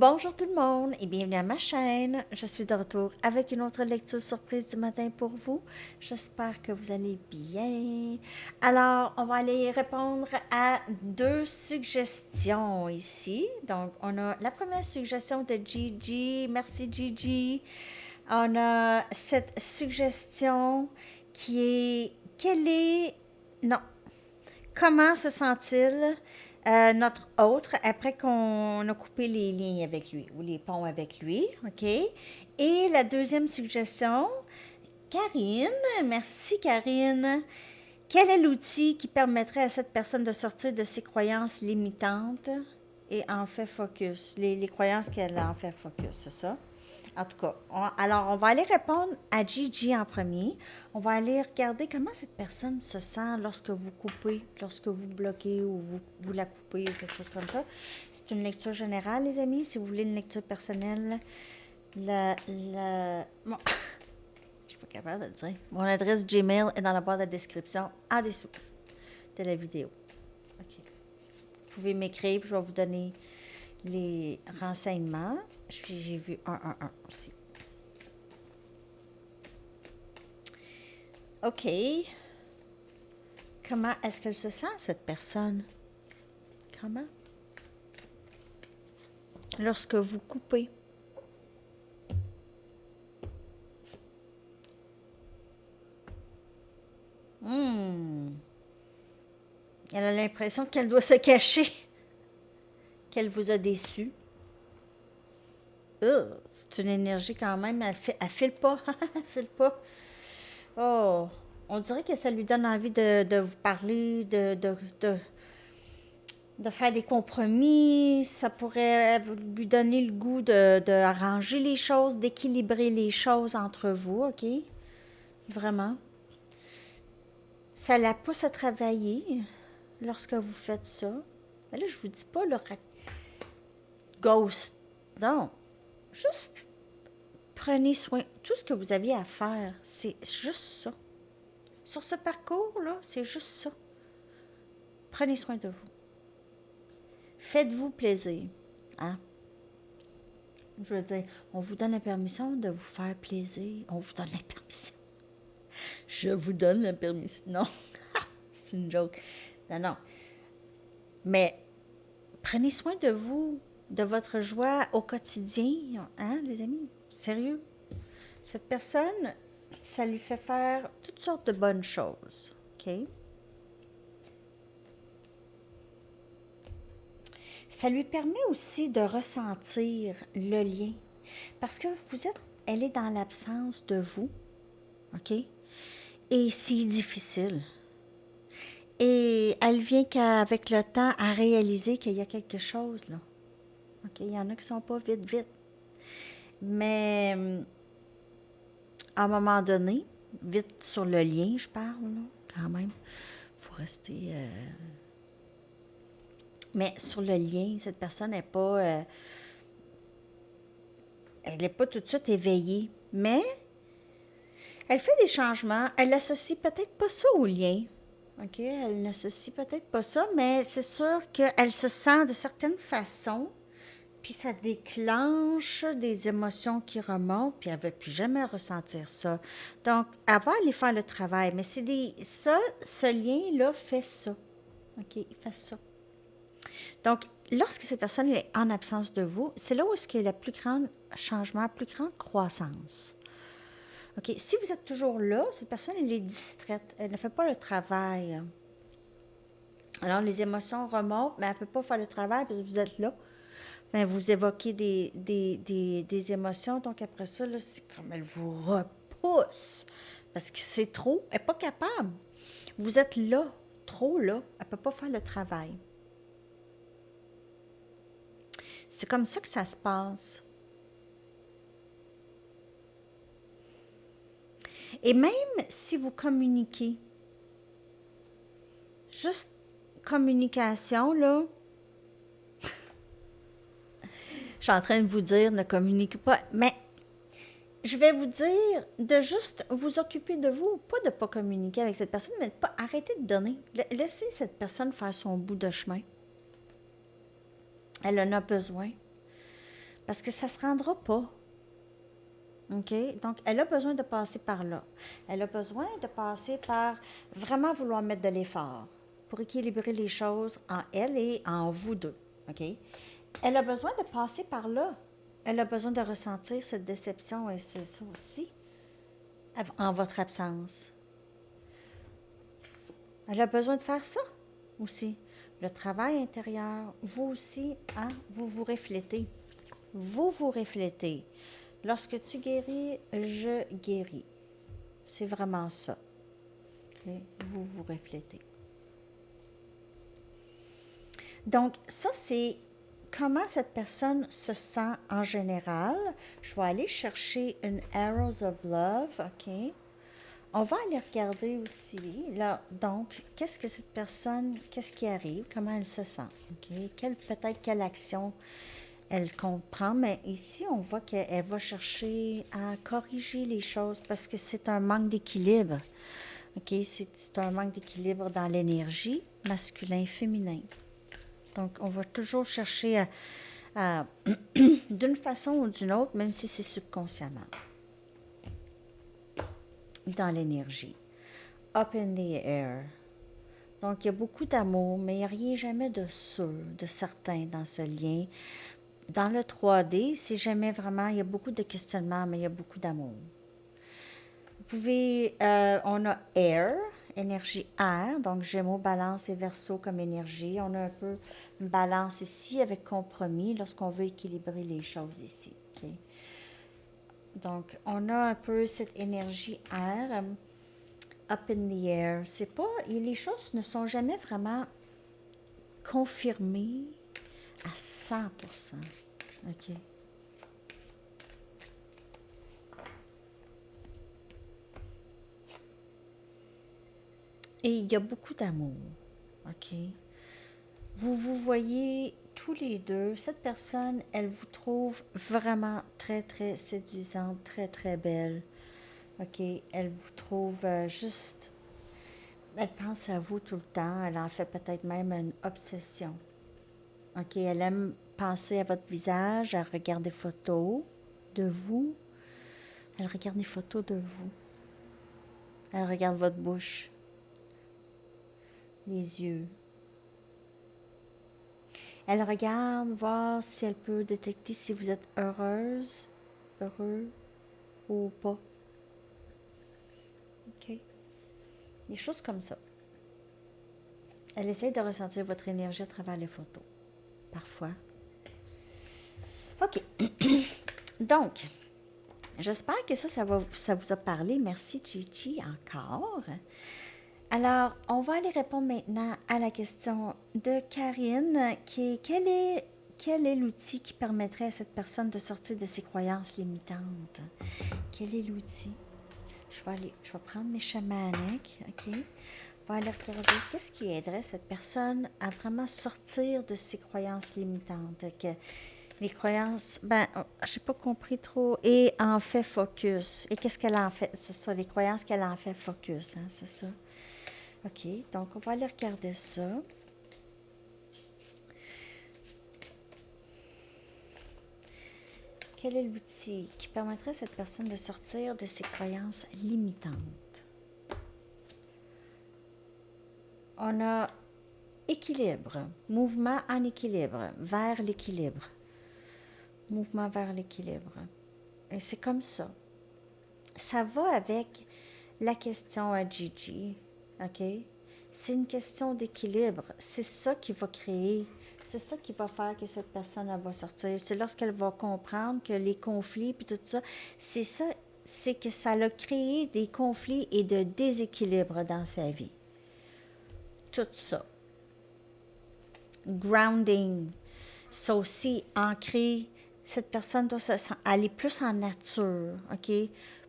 Bonjour tout le monde et bienvenue à ma chaîne. Je suis de retour avec une autre lecture surprise du matin pour vous. J'espère que vous allez bien. Alors, on va aller répondre à deux suggestions ici. Donc, on a la première suggestion de Gigi. Merci Gigi. On a cette suggestion qui est quelle est... Non, comment se sent-il, notre autre, après qu'on a coupé les lignes avec lui, ou les ponts avec lui, OK? Et la deuxième suggestion, Karine, merci Karine. Quel est l'outil qui permettrait à cette personne de sortir de ses croyances limitantes et en fait focus? Les croyances qu'elle en fait focus, c'est ça? En tout cas, alors on va aller répondre à Gigi en premier. On va aller regarder comment cette personne se sent lorsque vous coupez, lorsque vous bloquez ou vous la coupez ou quelque chose comme ça. C'est une lecture générale, les amis. Si vous voulez une lecture personnelle, bon, je suis pas capable de le dire. Mon adresse Gmail est dans la barre de description en dessous de la vidéo. OK. Vous pouvez m'écrire, puis je vais vous donner les renseignements. J'ai vu 111 aussi. OK. Comment est-ce qu'elle se sent, cette personne? Comment? Lorsque vous coupez. Elle a l'impression qu'elle doit se cacher, qu'elle vous a déçu. C'est une énergie quand même, elle file pas, elle file pas. Oh, on dirait que ça lui donne envie de vous parler, de faire des compromis. Ça pourrait lui donner le goût de arranger les choses, d'équilibrer les choses entre vous, OK? Vraiment. Ça la pousse à travailler lorsque vous faites ça. Mais là, je vous dis pas le ghost. Non. Juste prenez soin. Tout ce que vous aviez à faire, c'est juste ça. Sur ce parcours-là, c'est juste ça. Prenez soin de vous. Faites-vous plaisir. Hein? Je veux dire, on vous donne la permission de vous faire plaisir. On vous donne la permission. Je vous donne la permission. Non, c'est une joke. Non, non. Mais prenez soin de vous, de votre joie au quotidien. Hein, les amis? Sérieux? Cette personne, ça lui fait faire toutes sortes de bonnes choses. OK? Ça lui permet aussi de ressentir le lien. Parce que elle est dans l'absence de vous. OK? Et c'est difficile. Et elle vient qu'avec le temps à réaliser qu'il y a quelque chose, là. OK? Il y en a qui sont pas vite, vite. Mais à un moment donné, vite sur le lien, je parle, là, quand même. Il faut rester... Mais sur le lien, cette personne n'est pas... elle n'est pas tout de suite éveillée. Mais elle fait des changements. Elle n'associe peut-être pas ça au lien. OK? Elle n'associe peut-être pas ça, mais c'est sûr qu'elle se sent de certaines façons. Puis ça déclenche des émotions qui remontent, puis elle ne veut plus jamais ressentir ça. Donc, elle va aller faire le travail. Mais c'est ce lien-là fait ça. OK? Il fait ça. Donc, lorsque cette personne est en absence de vous, c'est là où est-ce qu'il y a le plus grand changement, la plus grande croissance. OK? Si vous êtes toujours là, cette personne, elle est distraite. Elle ne fait pas le travail. Alors, les émotions remontent, mais elle ne peut pas faire le travail parce que vous êtes là. Mais vous évoquez des émotions. Donc, après ça, là, c'est comme elle vous repousse. Parce que c'est trop. Elle n'est pas capable. Vous êtes là, trop là. Elle ne peut pas faire le travail. C'est comme ça que ça se passe. Et même si vous communiquez, juste communication, là, je suis en train de vous dire, ne communiquez pas, mais je vais vous dire de juste vous occuper de vous, pas de ne pas communiquer avec cette personne, mais de pas arrêter de donner. Laissez cette personne faire son bout de chemin. Elle en a besoin. Parce que ça ne se rendra pas. OK? Donc, elle a besoin de passer par là. Elle a besoin de passer par vraiment vouloir mettre de l'effort pour équilibrer les choses en elle et en vous deux. OK? Elle a besoin de passer par là. Elle a besoin de ressentir cette déception et ça aussi en votre absence. Elle a besoin de faire ça aussi. Le travail intérieur, vous aussi, hein, vous vous reflétez. Vous vous reflétez. Lorsque tu guéris, je guéris. C'est vraiment ça. Okay? Vous vous reflétez. Donc, ça, c'est comment cette personne se sent en général. Je vais aller chercher une Arrows of Love, OK? On va aller regarder aussi, là, donc, qu'est-ce que cette personne, qu'est-ce qui arrive, comment elle se sent, OK? Peut-être quelle action elle comprend, mais ici, on voit qu'elle va chercher à corriger les choses parce que c'est un manque d'équilibre, OK? C'est un manque d'équilibre dans l'énergie masculin-féminin. Donc, on va toujours chercher à d'une façon ou d'une autre, même si c'est subconsciemment, dans l'énergie. Up in the air. Donc, il y a beaucoup d'amour, mais il n'y a rien jamais de sûr, de certain dans ce lien. Dans le 3D, c'est jamais vraiment, il y a beaucoup de questionnements, mais il y a beaucoup d'amour. Vous pouvez, on a air, énergie air, donc Gémeaux, Balance et Verseau comme énergie. On a un peu une balance ici avec compromis lorsqu'on veut équilibrer les choses ici. Okay? Donc, on a un peu cette énergie air, up in the air. C'est pas, les choses ne sont jamais vraiment confirmées à 100%. OK. Et il y a beaucoup d'amour. OK. Vous vous voyez tous les deux. Cette personne, elle vous trouve vraiment très, très séduisante, très, très belle. OK. Elle vous trouve juste... Elle pense à vous tout le temps. Elle en fait peut-être même une obsession. OK. Elle aime penser à votre visage. Elle regarde des photos de vous. Elle regarde des photos de vous. Elle regarde votre bouche. Les yeux. Elle regarde voir si elle peut détecter si vous êtes heureuse, heureux ou pas. OK? Des choses comme ça. Elle essaie de ressentir votre énergie à travers les photos. Parfois. OK. Donc, j'espère que ça vous a parlé. Merci, Gigi, encore. Alors, on va aller répondre maintenant à la question de Karine, qui est quel est l'outil qui permettrait à cette personne de sortir de ses croyances limitantes? Quel est l'outil? Je vais prendre mes chamaniques, OK? On va aller regarder qu'est-ce qui aiderait cette personne à vraiment sortir de ses croyances limitantes. Que les croyances, j'ai pas compris trop. Et en fait focus. Et qu'est-ce qu'elle en fait? C'est ça, les croyances qu'elle en fait focus, hein, c'est ça. OK, donc on va aller regarder ça. Quel est l'outil qui permettrait à cette personne de sortir de ses croyances limitantes? On a équilibre, mouvement en équilibre, vers l'équilibre. Mouvement vers l'équilibre. Et c'est comme ça. Ça va avec la question à Gigi, OK? C'est une question d'équilibre. C'est ça qui va créer, c'est ça qui va faire que cette personne elle va sortir. C'est lorsqu'elle va comprendre que les conflits puis tout ça, c'est ça, c'est que ça a créé des conflits et de déséquilibre dans sa vie. Tout ça. Grounding. Ça aussi, ancré. Cette personne doit aller plus en nature, OK?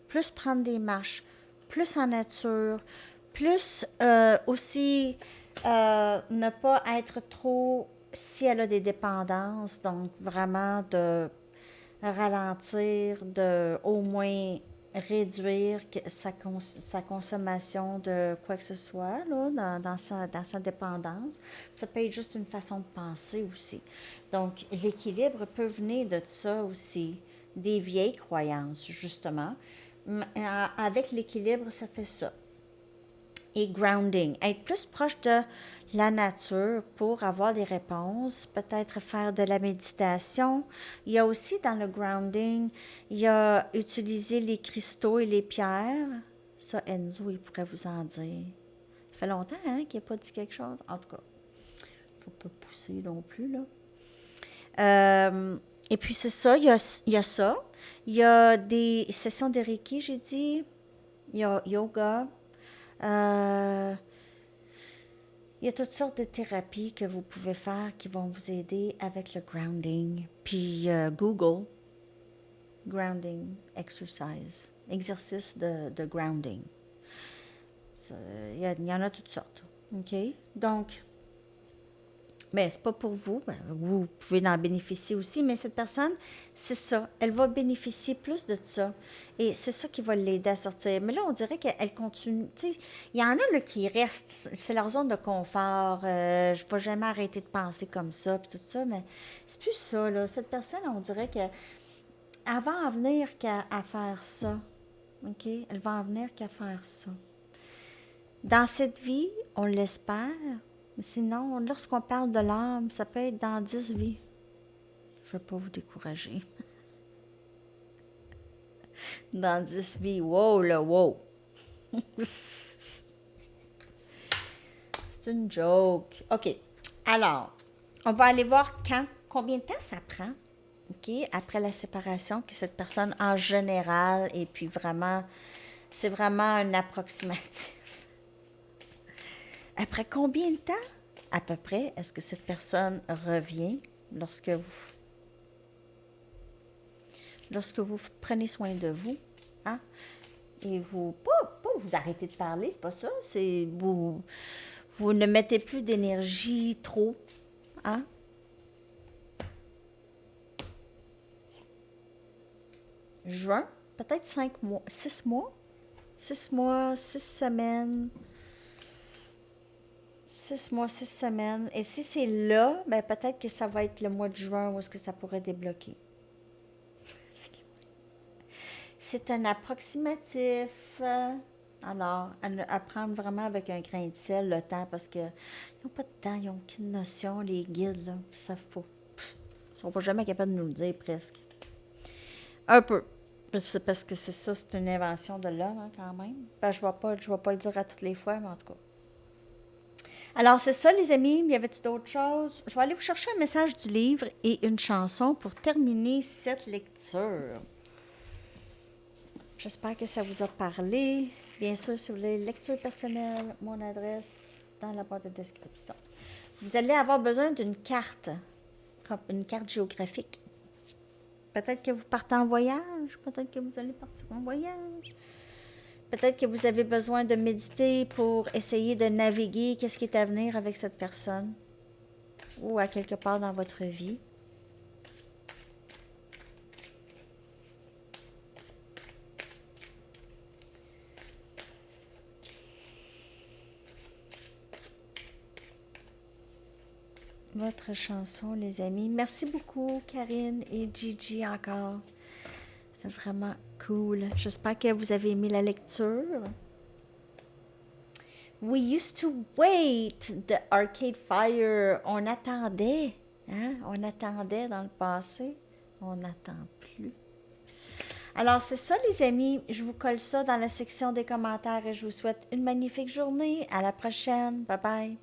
Plus prendre des marches, plus en nature, plus aussi ne pas être trop, si elle a des dépendances, donc vraiment de ralentir, de au moins réduire sa consommation de quoi que ce soit là, dans sa dépendance. Ça peut être juste une façon de penser aussi. Donc, l'équilibre peut venir de ça aussi, des vieilles croyances, justement. Avec l'équilibre, ça fait ça. Et grounding, être plus proche de la nature pour avoir des réponses, peut-être faire de la méditation. Il y a aussi dans le grounding, il y a utiliser les cristaux et les pierres. Ça, Enzo, il pourrait vous en dire. Ça fait longtemps hein, qu'il n'a pas dit quelque chose. En tout cas, il ne faut pas pousser non plus, là. Et puis c'est ça, il y a ça. Il y a des sessions de Reiki, j'ai dit. Il y a yoga. Euh, il y a toutes sortes de thérapies que vous pouvez faire qui vont vous aider avec le grounding. Puis Google, grounding exercise, exercice de grounding. Il y en a toutes sortes. OK? Donc, mais c'est pas pour vous. Ben, vous pouvez en bénéficier aussi, mais cette personne, c'est ça. Elle va bénéficier plus de ça. Et c'est ça qui va l'aider à sortir. Mais là, on dirait qu'elle continue. Tu sais, il y en a là, qui restent. C'est leur zone de confort. Je ne vais jamais arrêter de penser comme ça, puis tout ça. Mais c'est plus ça, là. Cette personne, on dirait qu'elle va en venir qu'à faire ça. OK? Elle va en venir qu'à faire ça. Dans cette vie, on l'espère. Sinon, lorsqu'on parle de l'âme, ça peut être dans 10 vies. Je ne veux pas vous décourager. Dans 10 vies, wow, là, wow. C'est une joke. OK. Alors, on va aller voir combien de temps ça prend, OK, après la séparation, que cette personne en général, et puis vraiment, c'est vraiment un approximatif. Après combien de temps, à peu près, est-ce que cette personne revient lorsque vous prenez soin de vous? Hein? Et vous, pas vous arrêtez de parler, c'est pas ça. C'est vous ne mettez plus d'énergie trop. Hein? Juin, peut-être 5 mois, 6 mois. 6 mois, 6 semaines. 6 mois, 6 semaines. Et si c'est là, ben peut-être que ça va être le mois de juin où est-ce que ça pourrait débloquer. C'est un approximatif. Alors, à prendre vraiment avec un grain de sel le temps parce qu'ils n'ont pas de temps, ils n'ont aucune notion, les guides, là, ils savent pas. Ils sont pas jamais capables de nous le dire presque. Un peu. Parce que c'est ça, c'est une invention de l'homme hein, quand même. Ben, je ne vais pas le dire à toutes les fois, mais en tout cas. Alors, c'est ça, les amis. Y avait-tu d'autres choses? Je vais aller vous chercher un message du livre et une chanson pour terminer cette lecture. J'espère que ça vous a parlé. Bien sûr, si vous voulez lecture personnelle, mon adresse dans la boîte de description. Vous allez avoir besoin d'une carte, comme une carte géographique. Peut-être que vous partez en voyage, peut-être que vous allez partir en voyage. Peut-être que vous avez besoin de méditer pour essayer de naviguer qu'est-ce qui est à venir avec cette personne ou à quelque part dans votre vie. Votre chanson, les amis. Merci beaucoup, Karine et Gigi encore. C'est vraiment cool. J'espère que vous avez aimé la lecture. We used to wait the Arcade Fire. On attendait. Hein? On attendait dans le passé. On n'attend plus. Alors, c'est ça, les amis. Je vous colle ça dans la section des commentaires et je vous souhaite une magnifique journée. À la prochaine. Bye bye.